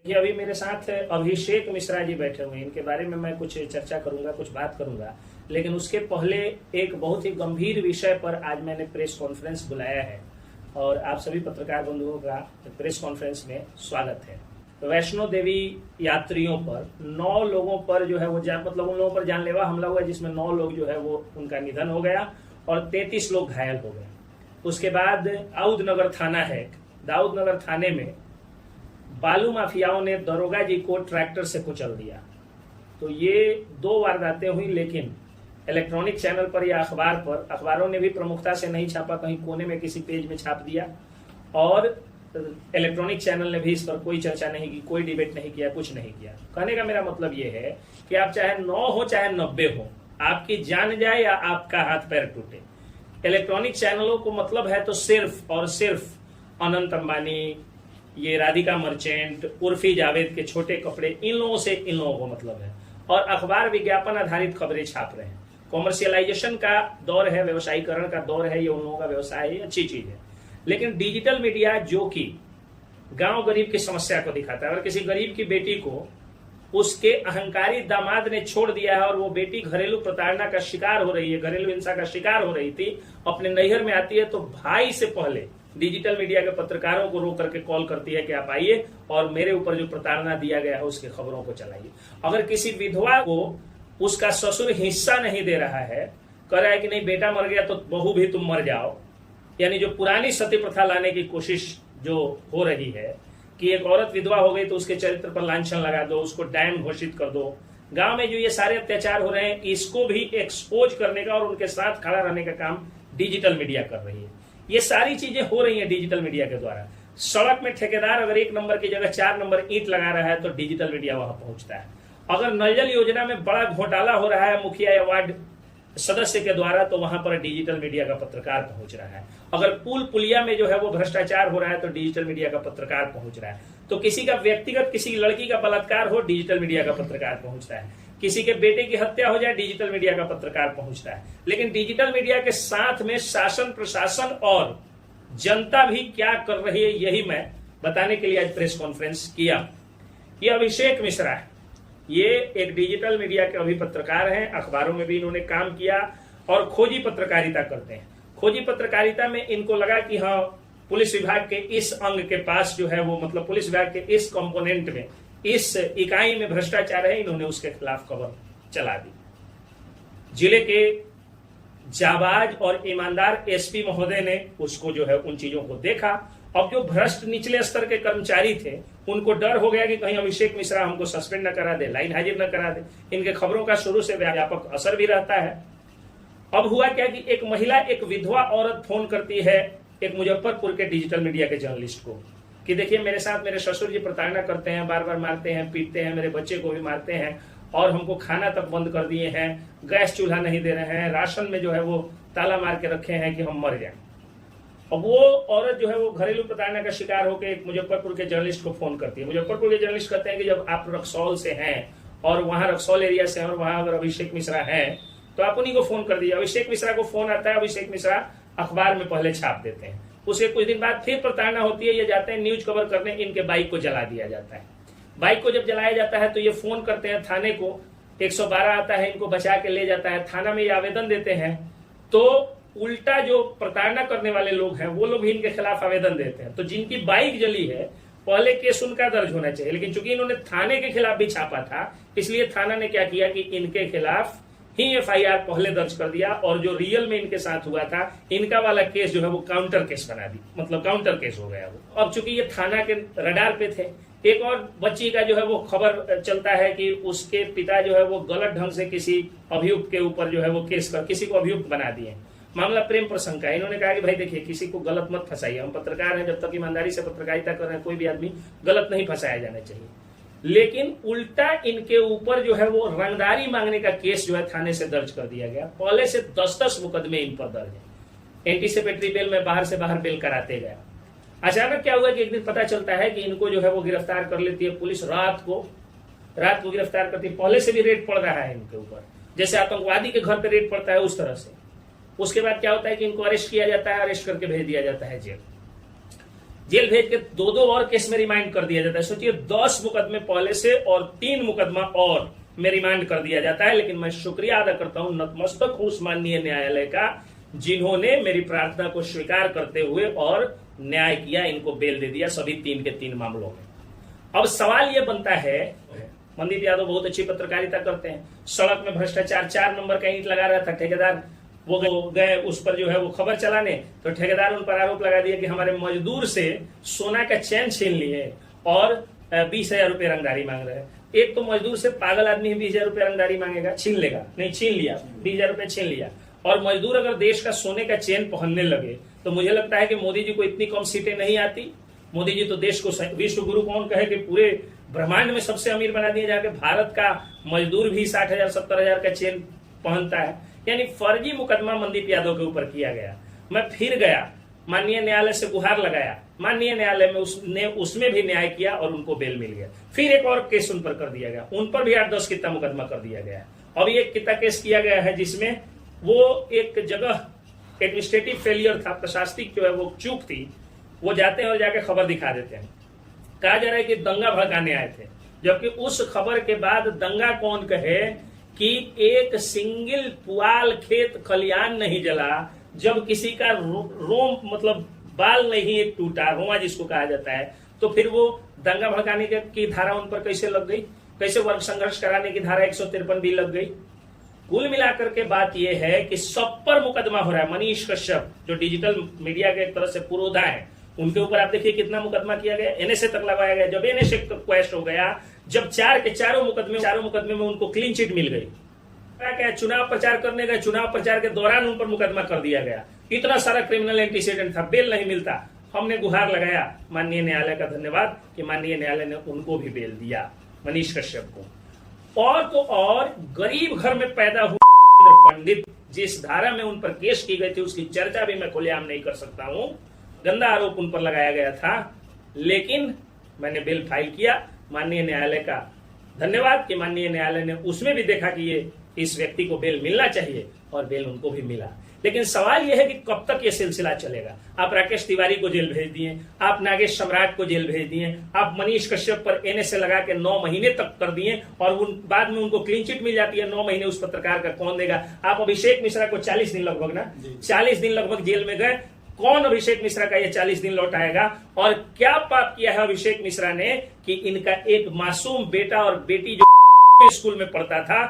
ये अभी मेरे साथ अभिषेक मिश्रा जी बैठे हुए हैं। इनके बारे में मैं कुछ चर्चा करूंगा, कुछ बात करूंगा, लेकिन उसके पहले एक बहुत ही गंभीर विषय पर आज मैंने प्रेस कॉन्फ्रेंस बुलाया है और आप सभी पत्रकार बंधुओं का प्रेस कॉन्फ्रेंस में स्वागत है। वैष्णो देवी यात्रियों पर 9 लोगों पर जो है वो मतलब उन लोगों पर जानलेवा हमला हुआ जिसमें 9 लोग जो है वो उनका निधन हो गया और 33 लोग घायल हो गए। उसके बाद दाऊद नगर थाना है, दाऊद नगर थाने में बालू माफियाओं ने दरोगा जी को ट्रैक्टर से कुचल दिया। तो ये 2 वारदातें हुई, लेकिन इलेक्ट्रॉनिक चैनल पर या अखबार पर, अखबारों ने भी प्रमुखता से नहीं छापा, कहीं कोने में किसी पेज में छाप दिया और इलेक्ट्रॉनिक चैनल ने भी इस पर कोई चर्चा नहीं की, कोई डिबेट नहीं किया, कुछ नहीं किया। कहने का मेरा मतलब ये है कि आप चाहे 9 हो चाहे 90 हो, आपकी जान जाए या आपका हाथ पैर टूटे, इलेक्ट्रॉनिक चैनलों को मतलब है तो सिर्फ और सिर्फ अनंत अंबानी, ये राधिका मर्चेंट, उर्फी जावेद के छोटे कपड़े, इन लोगों से इन लोगों को मतलब है। और अखबार विज्ञापन आधारित खबरें छाप रहे हैं। कॉमर्शियलाइजेशन का दौर है, व्यवसायीकरण का दौर है, ये उन लोगों का व्यवसाय है, अच्छी चीज है। लेकिन डिजिटल मीडिया जो कि गांव गरीब की समस्या को दिखाता है और किसी गरीब की बेटी को उसके अहंकारी दामाद ने छोड़ दिया है और वो बेटी घरेलू प्रताड़ना का शिकार हो रही है, घरेलू हिंसा का शिकार हो रही थी, अपने नैहर में आती है तो भाई से पहले डिजिटल मीडिया के पत्रकारों को रोक करके कॉल करती है कि आप आइए और मेरे ऊपर जो प्रताड़ना दिया गया है उसकी खबरों को चलाइए। अगर किसी विधवा को उसका ससुर हिस्सा नहीं दे रहा है, कह रहा है कि नहीं बेटा मर गया तो बहू भी तुम मर जाओ, यानी जो पुरानी सती प्रथा लाने की कोशिश जो हो रही है कि एक औरत विधवा हो गई तो उसके चरित्र पर लांछन लगा दो, उसको डैम घोषित कर दो। गांव में जो ये सारे अत्याचार हो रहे हैं, इसको भी एक्सपोज करने का और उनके साथ खड़ा रहने का काम डिजिटल मीडिया कर रही है। ये सारी चीजें हो रही हैं डिजिटल मीडिया के द्वारा। सड़क में ठेकेदार अगर 1 नंबर की जगह 4 नंबर ईंट लगा रहा है तो डिजिटल मीडिया वहां पहुंचता है। अगर नल जल योजना में बड़ा घोटाला हो रहा है मुखिया या वार्ड सदस्य के द्वारा, तो वहां पर डिजिटल मीडिया का पत्रकार पहुंच रहा है। अगर पुल पुलिया में जो है वो भ्रष्टाचार हो रहा है तो डिजिटल मीडिया का पत्रकार पहुंच रहा है। तो किसी का व्यक्तिगत किसी लड़की का बलात्कार हो, डिजिटल मीडिया का पत्रकार पहुंचता है। किसी के बेटे की हत्या हो जाए, डिजिटल मीडिया का पत्रकार पहुंचता है। लेकिन डिजिटल मीडिया के साथ में शासन, प्रशासन और जनता भी क्या कर रही है, यही मैं बताने के लिए आज प्रेस कॉन्फ्रेंस किया। ये अभिषेक मिश्रा है, ये एक डिजिटल मीडिया के अभी पत्रकार हैं, अखबारों में भी इन्होंने काम किया और खोजी पत्रकारिता करते हैं। खोजी पत्रकारिता में इनको लगा कि हाँ, पुलिस विभाग के इस अंग के पास जो है वो मतलब पुलिस विभाग के इस कंपोनेंट में, इस इकाई में भ्रष्टाचार है, इन्होंने उसके खिलाफ खबर चला दी। जिले के जाबाज और ईमानदार एसपी महोदय ने उसको जो है उन चीजों को देखा। अब जो भ्रष्ट निचले स्तर के कर्मचारी थे उनको डर हो गया कि कहीं अभिषेक मिश्रा हमको सस्पेंड न करा दे, लाइन हाजिर न करा दे। इनके खबरों का शुरू से व्यापक असर भी रहता है। अब हुआ क्या कि एक महिला, एक विधवा औरत फोन करती है एक मुजफ्फरपुर के डिजिटल मीडिया के जर्नलिस्ट को कि देखिए मेरे साथ मेरे ससुर जी प्रताड़ना करते हैं, बार बार मारते हैं, पीटते हैं, मेरे बच्चे को भी मारते हैं और हमको खाना तक बंद कर दिए हैं, गैस चूल्हा नहीं दे रहे हैं, राशन में जो है वो ताला मार के रखे हैं कि हम मर जाएं। अब वो औरत जो है वो घरेलू प्रताड़ना का शिकार होकर एक मुजफ्फरपुर के जर्नलिस्ट को फोन करती है। मुजफ्फरपुर के जर्नलिस्ट कहते हैं कि जब आप रक्सौल से हैं और वहां रक्सौल एरिया से हैं और वहां अगर अभिषेक मिश्रा हैं तो आप उन्हीं को फोन कर दीजिए। अभिषेक मिश्रा को फोन आता है, अभिषेक मिश्रा अखबार में पहले छाप देते हैं। उसके कुछ दिन बाद फिर प्रताड़ना होती है, ये जाते हैं न्यूज कवर करने, इनके बाइक को जला दिया जाता है। बाइक को जब जलाया जाता है तो ये फोन करते हैं थाने को, 112 आता है, इनको बचा के ले जाता है। थाना में ये आवेदन देते हैं तो उल्टा जो प्रताड़ना करने वाले लोग हैं वो लोग भी इनके खिलाफ आवेदन देते हैं। तो जिनकी बाइक जली है पहले केस उनका दर्ज होना चाहिए, लेकिन चूंकि इन्होंने थाने के खिलाफ भी छापा था इसलिए थाना ने क्या किया कि इनके खिलाफ ही एफआईआर पहले दर्ज कर दिया और जो रियल में इनके साथ हुआ था इनका वाला केस जो है वो काउंटर केस बना दी, मतलब काउंटर केस हो गया वो। अब चूंकि ये थाना के रडार पे थे, एक और बच्ची का जो है वो खबर चलता है कि उसके पिता जो है वो गलत ढंग से किसी अभियुक्त के ऊपर जो है वो केस कर किसी को अभियुक्त बना दिए। मामला प्रेम प्रसंग का। इन्होंने कहा कि भाई देखिए किसी को गलत मत फंसाइए, हम पत्रकार हैं, जब तक ईमानदारी से पत्रकारिता कर रहे हैं कोई भी आदमी गलत नहीं फंसाया जाना चाहिए। लेकिन उल्टा इनके ऊपर जो है वो रंगदारी मांगने का केस जो है थाने से दर्ज कर दिया गया। पहले से 10-10 मुकदमे इन पर दर्ज है। एंटीसिपेटरी बेल में बाहर से बाहर बेल कराते गए। अचानक क्या हुआ कि एक दिन पता चलता है कि इनको जो है वो गिरफ्तार कर लेती है पुलिस, रात को गिरफ्तार करती है। पहले से भी रेड पड़ रहा है इनके ऊपर, जैसे आतंकवादी के घर पर रेड पड़ता है उस तरह से। उसके बाद क्या होता है कि इनको अरेस्ट किया जाता है, अरेस्ट करके भेज दिया जाता है जेल। जेल भेज के 2-2 और केस में रिमांड कर दिया जाता है। सोचिए 10 मुकदमे पहले से और 3 मुकदमा और में रिमांड कर दिया जाता है। लेकिन मैं शुक्रिया अदा करता हूं, नतमस्तक हूं उस माननीय न्यायालय का, जिन्होंने मेरी प्रार्थना को स्वीकार करते हुए और न्याय किया, इनको बेल दे दिया सभी 3 के 3 मामलों में। अब सवाल यह बनता है, मनदीप यादव बहुत अच्छी पत्रकारिता करते हैं, सड़क में भ्रष्टाचार 4 नंबर का ईंट लगा रहा था ठेकेदार, वो गए उस पर जो है वो खबर चलाने, तो ठेकेदार उन पर आरोप लगा दिया कि हमारे मजदूर से सोना का चैन छीन लिए और 20,000 रुपये रंगदारी मांग रहे हैं। एक तो मजदूर से पागल आदमी 20,000 रुपये रंगदारी मांगेगा, छीन लेगा, नहीं छीन लिया, 20,000 रुपये छीन लिया। और मजदूर अगर देश का सोने का चेन पहनने लगे तो मुझे लगता है कि मोदी जी को इतनी कम सीटें नहीं आती। मोदी जी तो देश को विश्व गुरु कौन कहे कि पूरे ब्रह्मांड में सबसे अमीर बना दिया, जाके भारत का मजदूर भी 60,000 70,000 का चेन पहनता है। यानी फर्जी मुकदमा मनदीप यादव के ऊपर किया गया। मैं फिर गया, माननीय न्यायालय से गुहार लगाया, माननीय न्यायालय में उसमें भी न्याय किया और उनको बेल मिल गया। फिर एक और केस उन पर कर दिया गया, उन पर भी 8-10 कितना मुकदमा कर दिया गया। और एक कितना केस किया गया है जिसमें वो एक जगह एडमिनिस्ट्रेटिव फेलियर था, प्रशासनिक जो है वो चूक थी, वो जाते हैं और जाके खबर दिखा देते हैं। कहा जा रहा है कि दंगा भड़काने आए थे, जबकि उस खबर के बाद दंगा कौन कहे कि एक सिंगल पुआल खेत खलियान नहीं जला, जब किसी का रोम मतलब बाल नहीं टूटा, रोमा जिसको कहा जाता है, तो फिर वो दंगा भड़काने की धारा उन पर कैसे लग गई, कैसे वर्ग संघर्ष कराने की धारा 153 भी लग गई। कुल मिलाकर के बात यह है कि सब पर मुकदमा हो रहा है। मनीष कश्यप जो डिजिटल मीडिया के एक तरह से पुरोधा है, उनके ऊपर आप देखिए कितना मुकदमा किया गया, एनएसए तक लगाया गया। जब एनएसए क्वेश्चन हो गया, जब 4 के चारों मुकदमे में उनको क्लीन चिट मिल गई, क्या चुनाव प्रचार करने गए, चुनाव प्रचार के दौरान उन पर मुकदमा कर दिया गया। इतना सारा क्रिमिनल एंटीसीडेंट था, बेल नहीं मिलता। हमने गुहार लगाया, माननीय न्यायालय का धन्यवाद कि माननीय न्यायालय ने उनको भी बेल दिया, मनीष कश्यप को। और तो और गरीब घर में पैदा हुए पंडित, जिस धारा में उन पर केस की गई थी उसकी चर्चा भी मैं खुलेआम नहीं कर सकता हूं, गंदा आरोप उन पर लगाया गया था, लेकिन मैंने बेल फाइल किया। माननीय न्यायालय का धन्यवाद कि माननीय न्यायालय ने उसमें भी देखा कि ये इस व्यक्ति को बेल मिलना चाहिए और बेल उनको भी मिला। लेकिन सवाल यह है कि कब तक ये सिलसिला चलेगा। आप राकेश तिवारी को जेल भेज दिए, आप नागेश सम्राट को जेल भेज दिए, आप मनीष कश्यप पर एनएसए लगा के 9 महीने तक कर दिए और बाद में उनको क्लीन चिट मिल जाती है। 9 महीने उस पत्रकार का कौन देगा। आप अभिषेक मिश्रा को 40 दिन लगभग ना 40 दिन लगभग जेल में गए, कौन अभिषेक मिश्रा का ये 40 दिन लौटाएगा। और क्या पाप किया है अभिषेक मिश्रा ने कि इनका एक मासूम बेटा और बेटी जो स्कूल में पढ़ता था,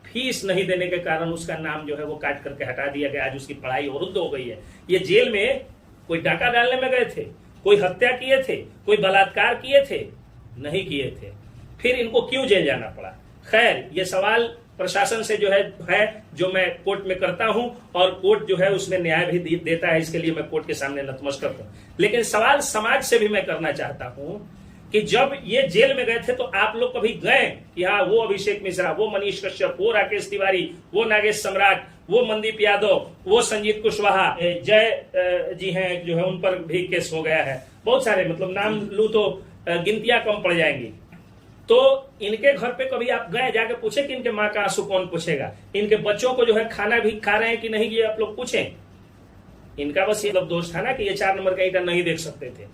फीस नहीं देने के कारण उसका नाम जो है वो काट करके हटा दिया गया। आज उसकी पढ़ाई अवरुद्ध हो गई है। ये जेल में कोई डाका डालने में गए थे, कोई हत्या किए थे, कोई बलात्कार किए थे, नहीं किए थे, फिर इनको क्यों जेल जाना पड़ा। खैर, ये सवाल प्रशासन से जो है जो मैं कोर्ट में करता हूं और कोर्ट जो है उसमें न्याय भी देता है, इसके लिए मैं कोर्ट के सामने नतमस्तक हूं। लेकिन सवाल समाज से भी मैं करना चाहता हूं कि जब ये जेल में गए थे तो आप लोग कभी गए कि हाँ वो अभिषेक मिश्रा, वो मनीष कश्यप, वो राकेश तिवारी, वो नागेश सम्राट, वो मनदीप यादव, वो संजीत कुशवाहा, जय जी हैं जो है उन पर भी केस हो गया है, बहुत सारे, मतलब नाम लूं तो गिनतियां कम पड़ जाएंगी। तो इनके घर पे कभी आप गए, जाके पूछे कि इनके माँ का आंसू कौन पूछेगा, इनके बच्चों को जो है खाना भी खा रहे हैं कि नहीं, ये आप लोग पूछें। इनका बस ये दोष था ना कि ये 4 नंबर का ईंटा नहीं देख सकते थे।